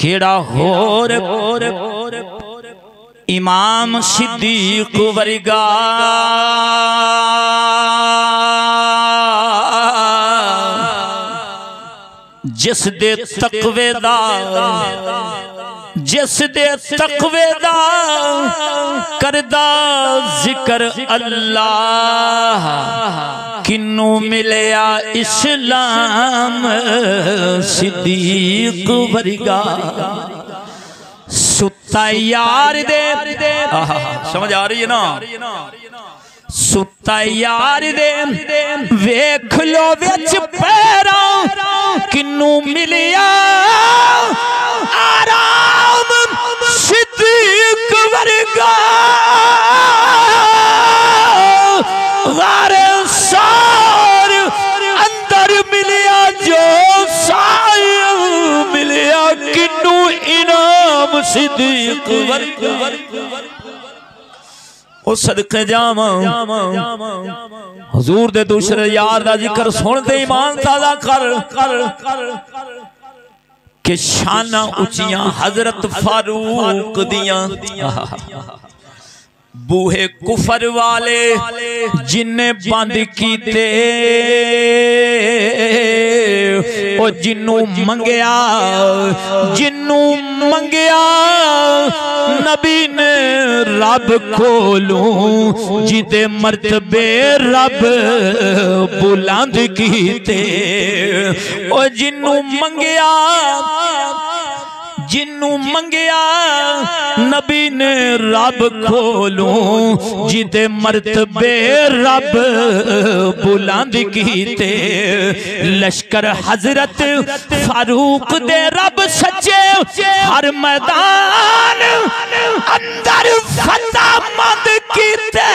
केड़ा होर इमाम सिद्दीक वर्गा जिस दे तकवे दा करदा जिक्र अल्लाह किन्नू मिलया इस्लाम सिद्दीक वर्गा सुता यार दे समझ आ रही है ना सुता यार दे वेख लो विच पैरा किन्नू मिलिया आराम सिद्दीक वर्गा गारे सार अंदर मिलिया जो साया मिलिया किन्नू इनाम सिद्दीक वर्गा ओ सदके जावा हुजूर दे दूसरे यार दा जिक्र सुनते ईमान ताज़ा कर के शाना उचियां हजरत फारूक दियां बूहे कुफर वाले जिन्ने बंद कीते ओ जिन्नू मंगया नबी ने रब कोलों जिदे मर्तबे रब बुलंद कीते ओ जिन्नू मंगया नबी ने रब खोलूं जिदे मर्तबे रब बुलंद कीते लश्कर हजरत फारूक दे रब सच्चे हर मैदान अंदर फतेहमंद कीते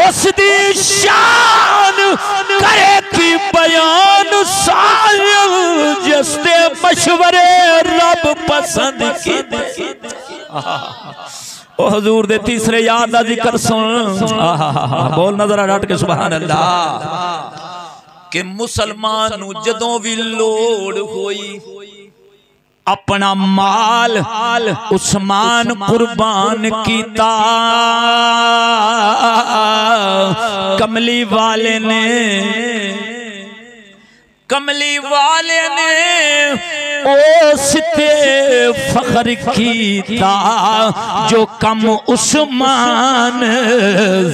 उस दी शान करे की बयान साया जिसते मशवरे रब पसंद कीते ओ हुजूर दे तीसरे यार दा जिक्र सुन बोल नजर डट के सुभान अल्लाह कि मुसलमान नू जदों भी लोड़ होई अपना माल उस्मान कुर्बान कीता कमली वाले ने ओसते फख्र कीता जो कम उस्मान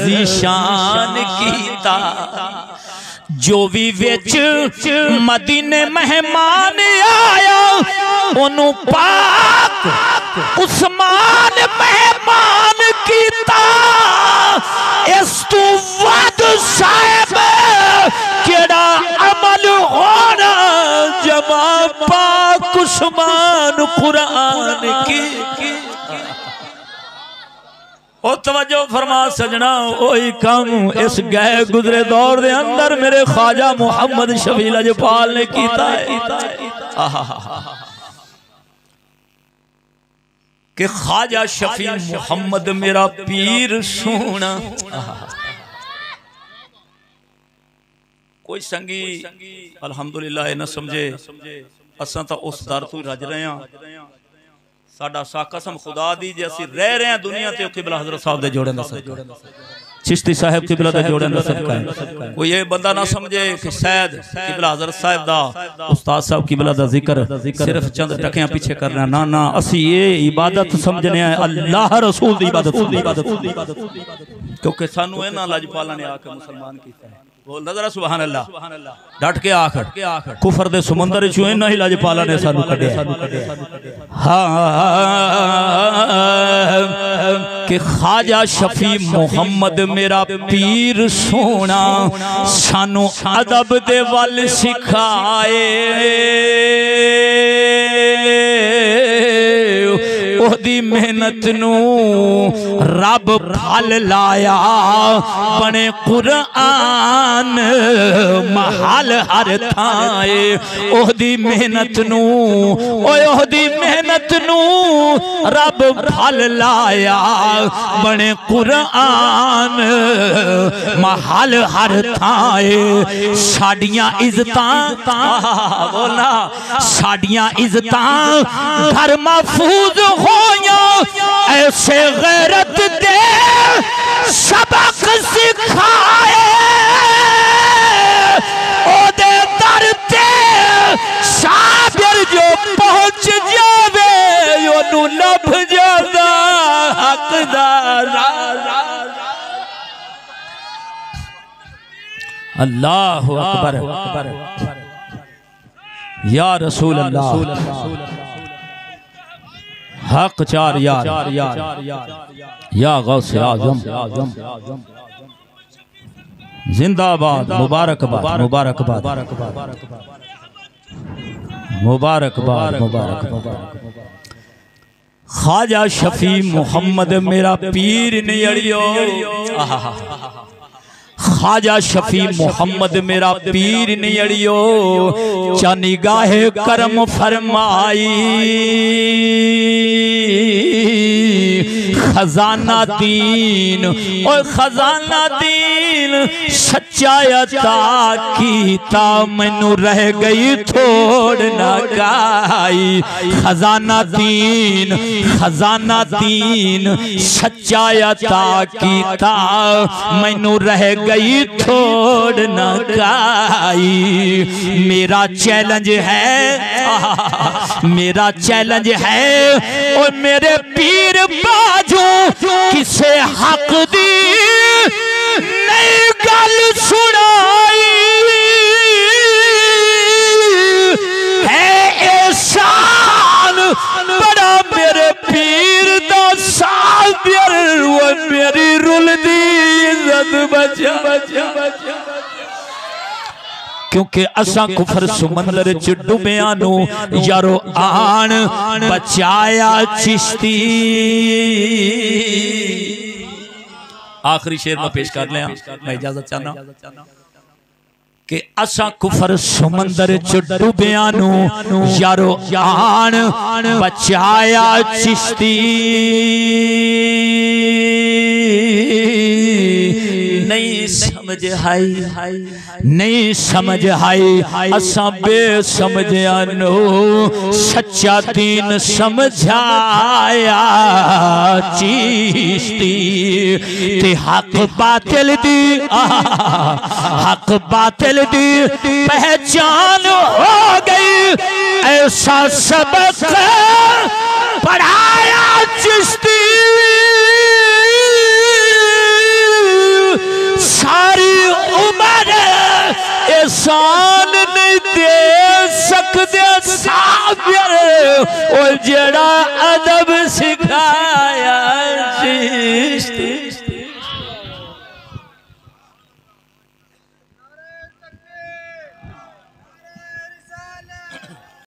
ज़ीशान कीता जो भी विच मदीने मेहमान आया ओनू पाक उस्मान मेहमान कीता इस तू वध साहिब केड़ा अमल होना जमा पाक उस्मान कुरान की ओ तवज्जो फरमा सजना ओही काम इस गए गुजरे दौर दे अंदर मेरे ख्वाजा मुहम्मद शफी लजपाल ने कीता है कि ख्वाजा शफी मुहम्मद मेरा पीर सोना कोई संगी अल्हम्दुलिल्लाह न समझे असां तो उस दर तो रज रहे हैं साडा सा कसम खुदा दी जे असीं रह रहे हैं दुनिया ते किबला हजरत साहब दे जोड़े दा सदका चिश्ती साहब किबला दे जोड़े दा सदका है कोई ये बंदा ना समझे कि शायद किबला हजरत साहब दा उस्ताद साहब किबला दा जिक्र सिर्फ चंद टकियां पीछे करना ना ना असीं ये इबादत समझने हैं अल्लाह रसूल दी इबादत क्योंकि सानू इन्हां लजपालां ने आके मुसलमान कीता है बोल नजरा सुभान अल्लाह डट के आख कुफर दे समुंदर चों इन्हां ही लजपालां ने सानू कढिया हाँ कि ख्वाजा शफी मुहम्मद मेरा पीर सोना सानू अदब दे वल सिखाए ओदी मेहनत नू रब फल लाया बने कुरान महल हर थाए ओदी मेहनत नू ओदी मेहनत नू रब फल लाया बने कुरान महल हर थाए साडियां इज्जतां बोला साडियां इज्जतां घर महफूज होया ऐसे गैरत दे सबक सिखाए ओदे दर ते साबिर जो पहुंच जावे ओनू लभ जादा हकदार अल्लाहु अकबर या रसूल अल्लाह हक चार यार या गौसे आजम जिंदाबाद मुबारकबाद मुबारकबाद मुबारकबाद मुबारकबाद ख्वाजा शफी मोहम्मद मेरा पीर नहीं अड़ियो ख्वाजा शफी मोहम्मद मेरा पीर नहीं अड़ियो चानी गाहे करम फरमाई खजाना दीन और खजाना दीन सच्चा अता कीता मैनू रह गई थोड़ ना गाई खजाना दीन सच्चा अता कीता मैनू रह गई थोड़ ना गाई मेरा चैलेंज है और मेरे पीर बाजू किसे हक दी नई गल सुनाई है एहसान बड़ा मेरे पीर दा साबिर वो मेरी रुल दी इज्जत बचा क्योंकि असा कुफर सुमंदर च डुबिया नु यारो आन बचाया चिश्ती आखिरी शेर में पेश कर लिया मैं इजाजत चाहना कि असा कुफर सुमंदर च डुबिया नु यारो आन बचाया चिश्ती नहीं समझ आई असा बेसमझिया नो सच्चा दीन समझाया चिश्ती ते हक बातिल दी पहचान हो गई ऐसा सबक पढ़ाया चिश्ती सारी उम्र एहसान नहीं दे सकते साबिर और जेड़ा अदब सिख